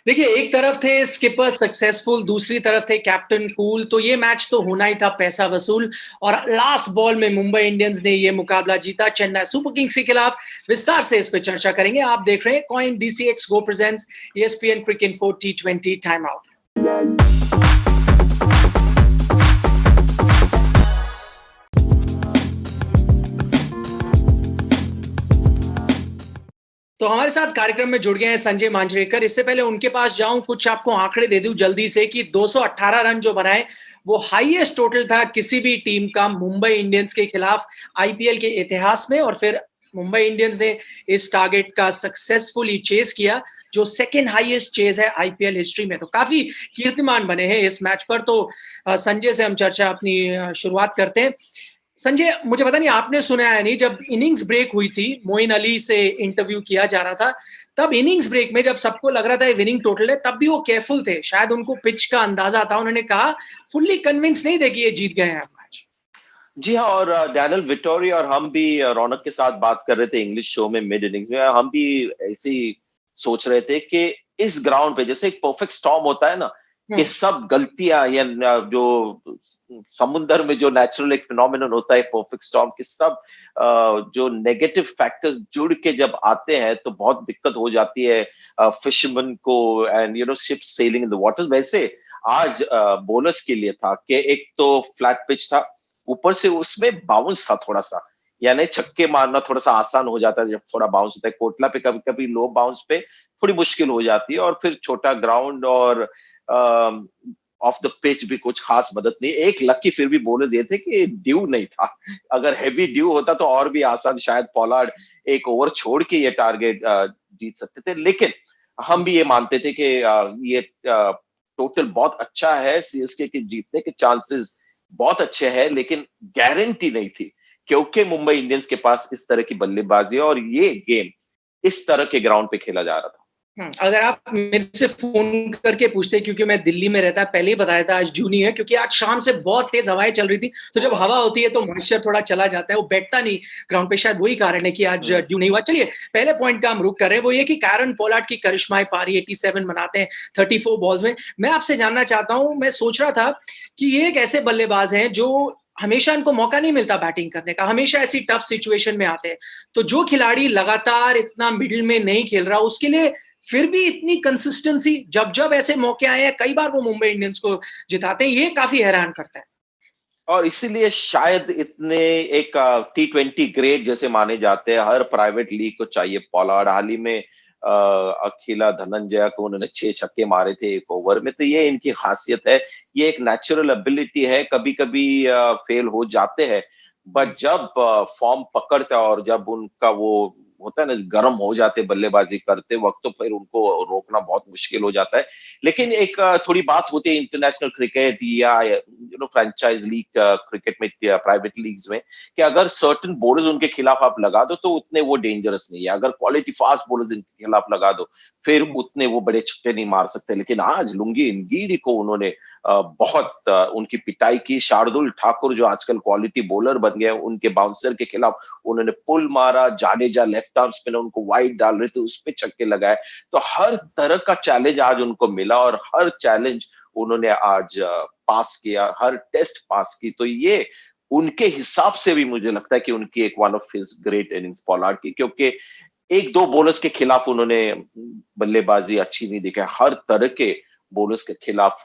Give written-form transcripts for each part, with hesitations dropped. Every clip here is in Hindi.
देखिए, एक तरफ थे स्किपर सक्सेसफुल, दूसरी तरफ थे कैप्टन कूल, तो ये मैच तो होना ही था पैसा वसूल। और लास्ट बॉल में मुंबई इंडियंस ने ये मुकाबला जीता चेन्नई सुपर किंग्स के खिलाफ। विस्तार से इस पे चर्चा करेंगे। आप देख रहे हैं CoinDCX go presents ESPN cricket info T20 time out. तो हमारे साथ कार्यक्रम में जुड़ गए हैं संजय मांजरेकर। इससे पहले उनके पास जाऊं, कुछ आपको आंकड़े दे दूं जल्दी से कि 218 रन जो बनाए वो हाईएस्ट टोटल था किसी भी टीम का मुंबई इंडियंस के खिलाफ आईपीएल के इतिहास में। और फिर मुंबई इंडियंस ने इस टारगेट का सक्सेसफुली चेस किया, जो सेकेंड हाईएस्ट चेज है आईपीएल हिस्ट्री में। तो काफी कीर्तिमान बने हैं इस मैच पर। तो संजय से हम चर्चा अपनी शुरुआत करते हैं। संजय, मुझे पता नहीं आपने सुना है नहीं, जब इनिंग्स ब्रेक हुई थी, मोइन अली से इंटरव्यू किया जा रहा था, तब इनिंग्स ब्रेक में जब सबको लग रहा था ये विनिंग टोटल है, तब भी वो केयरफुल थे। शायद उनको पिच का अंदाजा था। उन्होंने कहा फुल्ली कन्विंस नहीं थे कि ये जीत गए हैं मैच। जी हाँ, और डैनियल विटोरी और हम भी रौनक के साथ बात कर रहे थे इंग्लिश शो में मिड इनिंग्स में। हम भी ऐसे ही सोच रहे थे कि इस ग्राउंड पे जैसे एक परफेक्ट स्टॉर्म होता है ना, कि सब गलतियां या जो समुंदर में जो नेचुरल एक फिनोमिनन होता है परफेक्ट स्टॉर्म के, सब जो नेगेटिव फैक्टर्स जुड़ के जब आते हैं तो बहुत दिक्कत हो जाती है फिशरमैन को, and ship selling in the water. वैसे आज बोलर्स के लिए था कि एक तो फ्लैट पिच था, ऊपर से उसमें बाउंस था थोड़ा सा, यानी छक्के मारना थोड़ा सा आसान हो जाता है जब थोड़ा बाउंस होता है। कोटला पे कभी कभी लो बाउंस पे थोड़ी मुश्किल हो जाती है, और फिर छोटा ग्राउंड और ऑफ द पिच भी कुछ खास मदद नहीं। एक लकी फिर भी बोले दिए थे कि ड्यू नहीं था, अगर हैवी ड्यू होता तो और भी आसान, शायद पोलार्ड एक ओवर छोड़ के ये टारगेट जीत सकते थे। लेकिन हम भी ये मानते थे कि ये टोटल बहुत अच्छा है, सीएसके के जीतने के चांसेस बहुत अच्छे हैं, लेकिन गारंटी नहीं थी, क्योंकि मुंबई इंडियंस के पास इस तरह की बल्लेबाजी और ये गेम इस तरह के ग्राउंड पे खेला जा रहा था। अगर आप मेरे से फोन करके पूछते, क्योंकि मैं दिल्ली में रहता, पहले ही बताया था आज ड्यू नहीं है, क्योंकि आज शाम से बहुत तेज हवाएं चल रही थी। तो जब हवा होती है तो मॉइस्चर थोड़ा चला जाता है, वो बैठता नहीं ग्राउंड पे। शायद वही कारण है कि आज ड्यू नहीं हुआ। चलिए, पहले पॉइंट का हम रुक कर रहे हैं, वो ये कि कैरन पोलार्ड की करिश्माई पारी 87 बनाते हैं 34 बॉल्स में। मैं आपसे जानना चाहता हूं, मैं सोच रहा था कि ये एक ऐसे बल्लेबाज हैं जो हमेशा इनको मौका नहीं मिलता बैटिंग करने का, हमेशा ऐसी टफ सिचुएशन में आते हैं। तो जो खिलाड़ी लगातार इतना मिडिल में नहीं खेल रहा, उसके लिए फिर भी इतनी कंसिस्टेंसी, जब जब ऐसे मौके आए हैं, कई बार वो मुंबई इंडियंस को जिताते हैं, ये काफी हैरान करता है। और इसीलिए शायद इतने एक T20 ग्रेड जैसे माने जाते हैं, हर प्राइवेट लीग को चाहिए पोलार्ड। हाल ही में अखिला धनंजय को उन्होंने 6 छक्के मारे थे एक ओवर में, तो ये इनकी खासियत है, ये एक नेचुरल एबिलिटी है। कभी कभी फेल हो जाते हैं, बट जब फॉर्म पकड़ता है और जब उनका वो होता है ना, गर्म हो जाते बल्लेबाजी करते वक्त, तो फिर उनको रोकना बहुत मुश्किल हो जाता है। लेकिन एक थोड़ी बात होती है इंटरनेशनल क्रिकेट या फ्रेंचाइज लीग क्रिकेट में, प्राइवेट लीग्स में, कि अगर सर्टेन बॉलर्स उनके खिलाफ आप लगा दो तो उतने वो डेंजरस नहीं है। अगर क्वालिटी फास्ट बॉलर्स इनके खिलाफ लगा दो फिर उतने वो बड़े छक्के नहीं मार सकते। लेकिन आज लुंगी इंगीरी को उन्होंने बहुत उनकी पिटाई की। शार्दुल ठाकुर जो आजकल क्वालिटी बॉलर बन गए, उनके बाउंसर के खिलाफ उन्होंने पुल मारा। जाडेजा लेफ्ट आर्म स्पिनर उनको वाइड डाल रहे थे, उस पे छक्के लगाए। तो हर तरह का चैलेंज आज उनको मिला और हर चैलेंज उन्होंने आज पास किया, हर टेस्ट पास की। तो ये उनके हिसाब से भी मुझे लगता है कि उनकी एक one of his great innings Pollard की, क्योंकि एक दो बॉलर्स के खिलाफ उन्होंने बल्लेबाजी अच्छी नहीं दिखाई, हर तरह के बॉलर्स के खिलाफ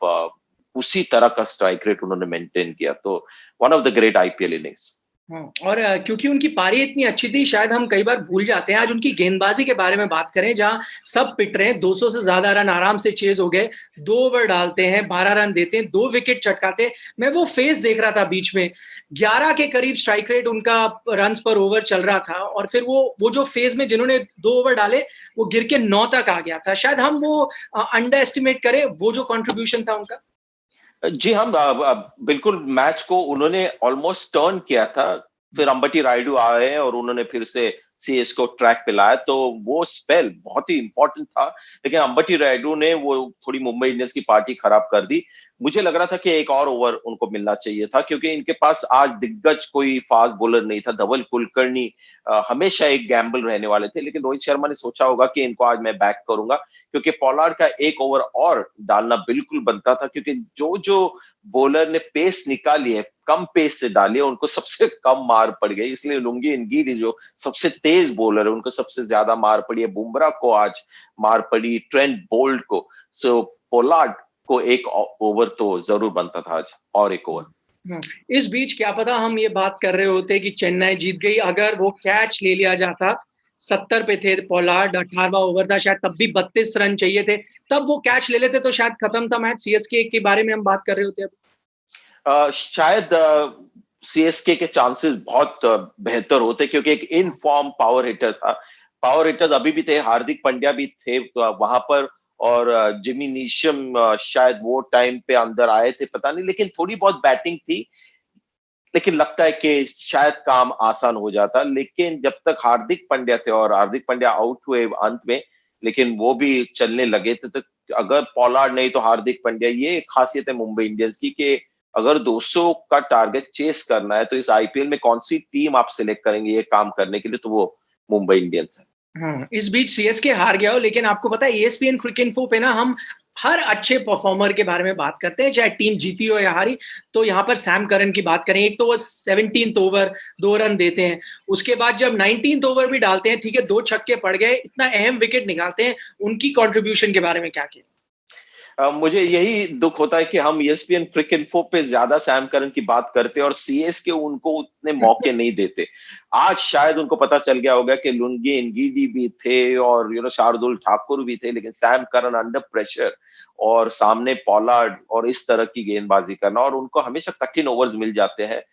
उसी तरह का स्ट्राइक रेट उन्होंने मेंटेन किया। तो one of the great IPL innings. और क्योंकि उनकी पारी इतनी अच्छी थी, शायद हम कई बार भूल जाते हैं। आज उनकी गेंदबाजी के बारे में बात करें, जहां सब पिट रहे हैं, 200 से ज्यादा रन आराम से चेज हो गए, 2 ओवर डालते हैं, 12 रन देते हैं, 2 विकेट चटकाते हैं। मैं वो फेस देख रहा था बीच में, 11 के करीब स्ट्राइक रेट उनका रन पर ओवर चल रहा था, और फिर वो जो फेज में जिन्होंने 2 ओवर डाले वो गिर के 9 तक आ गया था। शायद हम वो अंडर एस्टिमेट करें, वो जो कॉन्ट्रीब्यूशन था उनका। जी, हम बिल्कुल मैच को उन्होंने ऑलमोस्ट टर्न किया था। फिर अंबटी रायडू आए और उन्होंने फिर से सीएस को ट्रैक पे लाया, तो वो स्पेल बहुत ही इंपॉर्टेंट था। लेकिन अंबटी रायडू ने वो थोड़ी मुंबई इंडियंस की पार्टी खराब कर दी। मुझे लग रहा था कि एक और ओवर उनको मिलना चाहिए था, क्योंकि इनके पास आज दिग्गज कोई फास्ट बॉलर नहीं था। धवल कुलकर्णी हमेशा एक गैम्बल रहने वाले थे, लेकिन रोहित शर्मा ने सोचा होगा कि इनको आज मैं बैक करूंगा, क्योंकि पोलार्ड का एक ओवर और डालना बिल्कुल बनता था, क्योंकि जो जो बॉलर ने पेस निकाली है, कम पेस से डाली है, उनको सबसे कम मार पड़ गई। इसलिए लुंगी एनगिडी जो सबसे तेज बॉलर है, उनको सबसे ज्यादा मार पड़ी है। बुमराह को आज मार पड़ी, ट्रेंट बोल्ट को। सो पोलार्ड को एक ओवर तो जरूर बनता था आज, और एक ओवर। इस बीच क्या पता हम ये बात कर रहे होते कि चेन्नई जीत गई, अगर वो कैच ले लिया जाता। 70 पे थे पोलार्ड, 18वां ओवर था, शायद तब भी 32 रन चाहिए थे, तब वो कैच ले लेते तो शायद खत्म था मैच। सीएसके के बारे में हम बात कर रहे होते अब। शायद सीएसके के चांसेस बहुत बेहतर होते, क्योंकि एक इन फॉर्म पावर हिटर था। पावर हिटर्स अभी भी थे, हार्दिक पांड्या भी थे तो वहां पर, और जिमी नीशम शायद वो टाइम पे अंदर आए थे, पता नहीं, लेकिन थोड़ी बहुत बैटिंग थी। लेकिन लगता है कि शायद काम आसान हो जाता, लेकिन जब तक हार्दिक पांड्या थे, और हार्दिक पांड्या आउट हुए अंत में, लेकिन वो भी चलने लगे थे, तो अगर पोलार्ड नहीं तो हार्दिक पांड्या, ये खासियत है मुंबई इंडियंस की कि अगर 200 का टारगेट चेस करना है तो इस आईपीएल में कौन सी टीम आप सिलेक्ट करेंगे ये काम करने के लिए, तो वो मुंबई इंडियंस है। हाँ, इस बीच सीएसके हार गया हो, लेकिन आपको पता है ईएसपीएन क्रिक इन्फो पे ना हम हर अच्छे परफॉर्मर के बारे में बात करते हैं, चाहे टीम जीती हो या हारी। तो यहाँ पर सैम करन की बात करें, एक तो वो 17th ओवर 2 रन देते हैं, उसके बाद जब 19th ओवर भी डालते हैं, ठीक है 2 छक्के पड़ गए, इतना अहम विकेट निकालते हैं, उनकी कंट्रीब्यूशन के बारे में क्या किया? मुझे यही दुख होता है कि हम ईएसपीएन क्रिक इन्फो पे ज्यादा सैम करन की बात करते हैं और सीएसके उनको उतने मौके नहीं देते। आज शायद उनको पता चल गया होगा कि लुंगी एनगिडी भी थे और शार्दुल ठाकुर भी थे, लेकिन सैम करन अंडर प्रेशर और सामने पोलार्ड और इस तरह की गेंदबाजी करना, और उनको हमेशा कठिन ओवर्स मिल जाते हैं।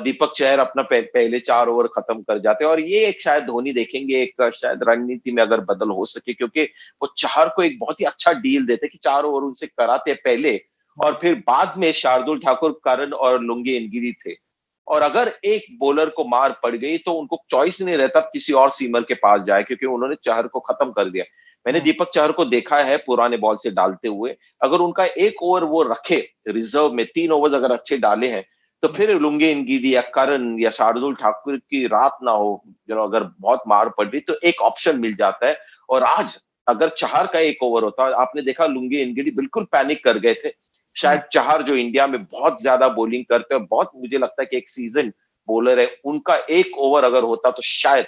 दीपक चहर अपना पहले 4 ओवर खत्म कर जाते हैं, और ये एक शायद धोनी देखेंगे, एक शायद रणनीति में अगर बदल हो सके, क्योंकि वो चहर को एक बहुत ही अच्छा डील देते कि 4 ओवर उनसे कराते पहले, और फिर बाद में शार्दुल ठाकुर, करन और लुंगी एनगिडी थे। और अगर एक बॉलर को मार पड़ गई तो उनको चॉइस नहीं रहता किसी और सीमर के पास जाए, क्योंकि उन्होंने चहर को खत्म कर दिया। मैंने दीपक चहर को देखा है पुराने बॉल से डालते हुए, अगर उनका एक ओवर वो रखे रिजर्व में, 3 ओवर्स अगर अच्छे डाले हैं, तो फिर लुंगी एनगिडी या करन या शार्दुल ठाकुर की रात ना हो, अगर बहुत मार पड़ रही तो एक ऑप्शन मिल जाता है। और आज अगर चहर का एक ओवर होता, आपने देखा लुंगी एनगिडी बिल्कुल पैनिक कर गए थे। शायद चहर जो इंडिया में बहुत ज्यादा बॉलिंग करते हैं, बहुत मुझे लगता है कि एक सीजन बॉलर है, उनका एक ओवर अगर होता तो शायद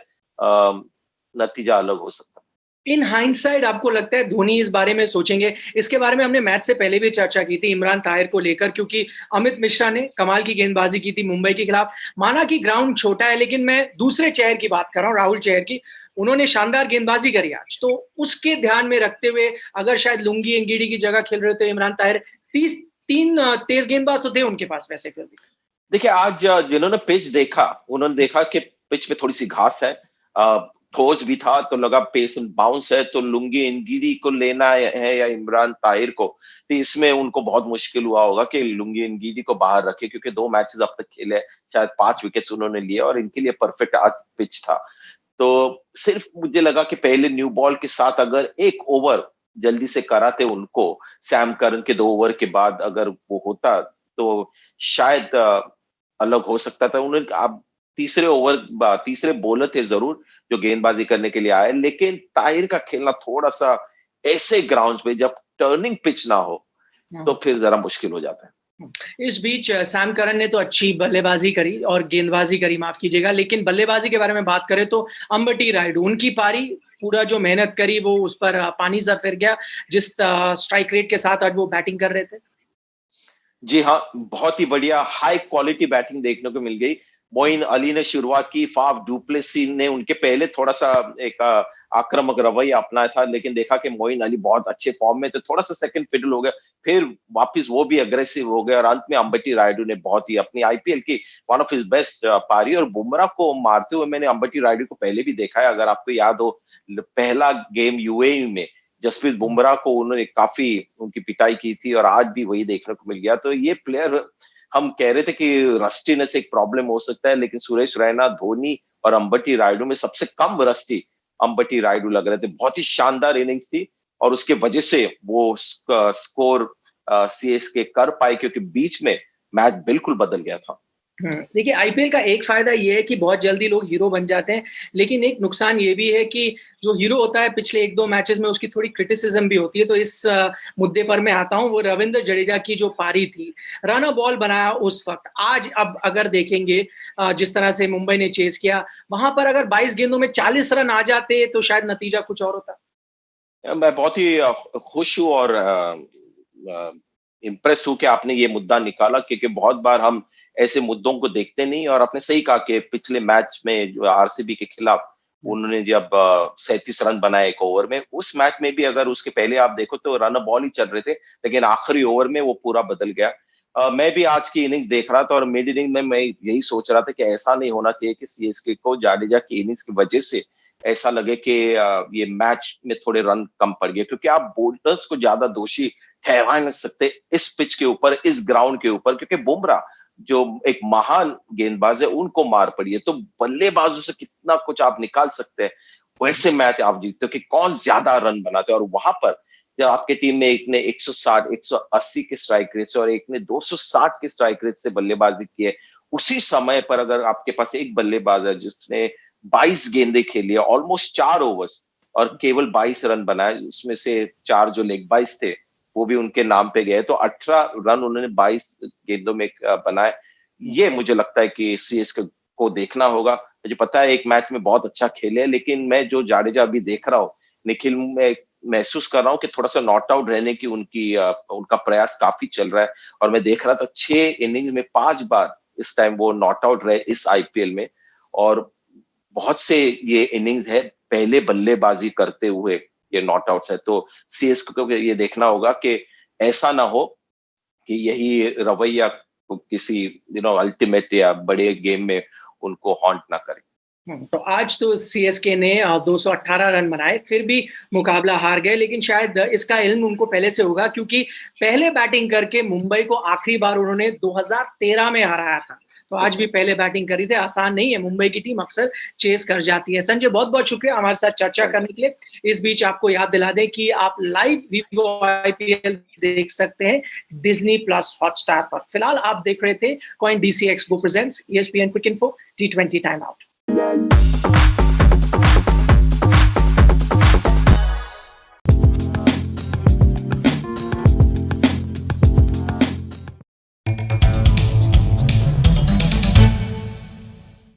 नतीजा अलग हो सकता। इन हाइंडसाइड आपको लगता है धोनी इस बारे में सोचेंगे? इसके बारे में हमने मैच से पहले भी चर्चा की थी इमरान ताहिर को लेकर, क्योंकि अमित मिश्रा ने कमाल की गेंदबाजी की थी मुंबई के खिलाफ। माना कि ग्राउंड छोटा है, लेकिन मैं दूसरे चेहर की बात कर रहा हूँ, राहुल चेहर की। उन्होंने शानदार गेंदबाजी करी आज, तो उसके ध्यान में रखते हुए अगर शायद लुंगी एनगिडी की जगह खेल रहे थे इमरान ताहिर, 3 तेज गेंदबाज तो थे उनके पास वैसे फिर भी। देखिए, आज जिन्होंने पिच देखा, उन्होंने देखा कि पिच में थोड़ी सी घास है, ठोस भी था, तो लगा पेस बाउंस है, तो लुंगी एनगिडी को लेना है या इमरान ताहिर को, तो इसमें उनको बहुत मुश्किल हुआ होगा कि लुंगी एनगिडी को बाहर रखे, क्योंकि 2 मैचेस अब तक खेले, शायद 5 विकेट्स उन्होंने लिए, और इनके लिए परफेक्ट आज पिच था। तो सिर्फ मुझे लगा कि पहले न्यू बॉल के साथ अगर एक ओवर जल्दी से कराते उनको, सैम करन के 2 ओवर के बाद अगर वो होता, तो शायद अलग हो सकता था। उन्होंने अब तीसरे बॉलर थे जरूर जो गेंदबाजी करने के लिए आए, लेकिन ताहिर का खेलना थोड़ा सा ऐसे ग्राउंड पे जब टर्निंग पिच ना हो तो फिर जरा मुश्किल हो जाता है। इस बीच सैम करन ने तो अच्छी बल्लेबाजी करी और गेंदबाजी करी, माफ कीजिएगा, लेकिन बल्लेबाजी के बारे में बात करें तो अंबटी रायडू, उनकी पारी, पूरा जो मेहनत करी वो उस पर पानी सा फिर गया, जिस स्ट्राइक रेट के साथ आज वो बैटिंग कर रहे थे। जी हाँ, बहुत ही बढ़िया हाई क्वालिटी बैटिंग देखने को मिल गई। मोइन अली ने शुरुआत की, फाफ डुप्लेसी ने उनके पहले थोड़ा सा एक आक्रामक रवैया अपनाया था, लेकिन देखा कि मोइन अली बहुत अच्छे फॉर्म में थे, थोड़ा सा सेकंड फिडल हो गया, फिर वापस वो भी अग्रेसिव हो गया, और अंत में अंबटी रायडू ने बहुत ही अपनी आईपीएल की वन ऑफ हिज बेस्ट पारी, और बुमराह को मारते हुए मैंने अंबटी रायडू को पहले भी देखा है। अगर आपको याद हो, पहला गेम यूएई में जसप्रीत बुमराह को उन्होंने काफी उनकी पिटाई की थी, और आज भी वही देखने को मिल गया। तो ये प्लेयर, हम कह रहे थे कि रस्टीनेस एक प्रॉब्लम हो सकता है, लेकिन सुरेश रैना, धोनी और अंबटी रायडू में सबसे कम रस्टी अंबटी रायडू लग रहे थे। बहुत ही शानदार इनिंग्स थी, और उसके वजह से वो स्कोर सीएसके कर पाए, क्योंकि बीच में मैच बिल्कुल बदल गया था। देखिए आईपीएल का एक फ़ायदा ये है कि बहुत जल्दी लोग हीरो बन जाते हैं, लेकिन एक नुकसान ये भी है कि जो हीरो होता है पिछले 1-2 मैचेज़ में उसकी थोड़ी क्रिटिसिज़्म भी होती है। तो इस मुद्दे पर मैं आता हूँ, वो रविंद्र जडेजा की जो पारी थी, रन अ बॉल बनाया उस वक़्त। आज अब अगर देखेंगे जिस तरह से मुंबई ने चेज़ किया, वहाँ पर अगर 22 गेंदों में 40 रन आ जाते तो शायद नतीजा कुछ और होता। मैं बहुत ही खुश हूँ और इम्प्रेस हूँ कि आपने ये मुद्दा निकाला, क्योंकि बहुत बार हम ऐसे मुद्दों को देखते नहीं। और आपने सही कहा कि पिछले मैच में जो आरसीबी के खिलाफ हुँ, उन्होंने जब 37 रन बनाए एक ओवर में, उस मैच में भी अगर उसके पहले आप देखो तो रन बॉल ही चल रहे थे, लेकिन आखिरी ओवर में वो पूरा बदल गया। मैं भी आज की इनिंग्स देख रहा था और मेरी इनिंग में मैं यही सोच रहा था कि ऐसा नहीं होना चाहिए कि सीएसके को जाडेजा की इनिंग्स की वजह से ऐसा लगे कि ये मैच में थोड़े रन कम पड़ गए, क्योंकि आप बोल्टर्स को ज्यादा दोषी ठहरा नहीं सकते इस पिच के ऊपर, इस ग्राउंड के ऊपर, क्योंकि बुमराह जो एक महान गेंदबाज है उनको मार पड़ी है, तो बल्लेबाजों से कितना कुछ आप निकाल सकते हैं। वैसे मैच आप जीतते हो कि कौन ज्यादा रन बनाते हैं। और वहां पर जब आपके टीम में एक ने 160 180 के स्ट्राइक रेट से और एक ने 260 के स्ट्राइक रेट से बल्लेबाजी की है, उसी समय पर अगर आपके पास एक बल्लेबाज है जिसने 22 गेंदें खेली है, ऑलमोस्ट 4 ओवर्स, और केवल 22 रन बनाए, उसमें से 4 जो लेग बाइस थे वो भी उनके नाम पे गए, तो 18 रन उन्होंने 22 गेंदों में बनाए। ये मुझे लगता है कि सीएसके को देखना होगा। मुझे पता है एक मैच में बहुत अच्छा खेले, लेकिन मैं जो जाडेजा अभी देख रहा हूँ निखिल, मैं महसूस कर रहा हूँ कि थोड़ा सा नॉट आउट रहने की उनका प्रयास काफी चल रहा है। और मैं देख रहा था 6 इनिंग्स में 5 बार इस टाइम वो नॉट आउट रहे इस आईपीएल में। और बहुत से ये इनिंग्स है पहले बल्लेबाजी करते हुए ये नॉट आउट्स है, तो सीएसके को ये देखना होगा कि ऐसा ना हो कि यही रवैया किसी अल्टीमेट या बड़े गेम में उनको हॉन्ट ना करे। तो आज तो सीएसके ने 218 रन बनाए, फिर भी मुकाबला हार गए, लेकिन शायद इसका इल्म उनको पहले से होगा क्योंकि पहले बैटिंग करके मुंबई को आखिरी बार उन्होंने 2013 में हराया था। तो आज भी पहले बैटिंग करी थी, आसान नहीं है, मुंबई की टीम अक्सर चेस कर जाती है। संजय बहुत-बहुत शुक्रिया हमारे साथ चर्चा थैंक करने के लिए। इस बीच आपको याद दिला दें कि आप लाइव विवो आईपीएल देख सकते हैं डिज्नी प्लस हॉटस्टार पर। फिलहाल आप देख रहे थे CoinDCX go presents ESPN quick info T20 time out.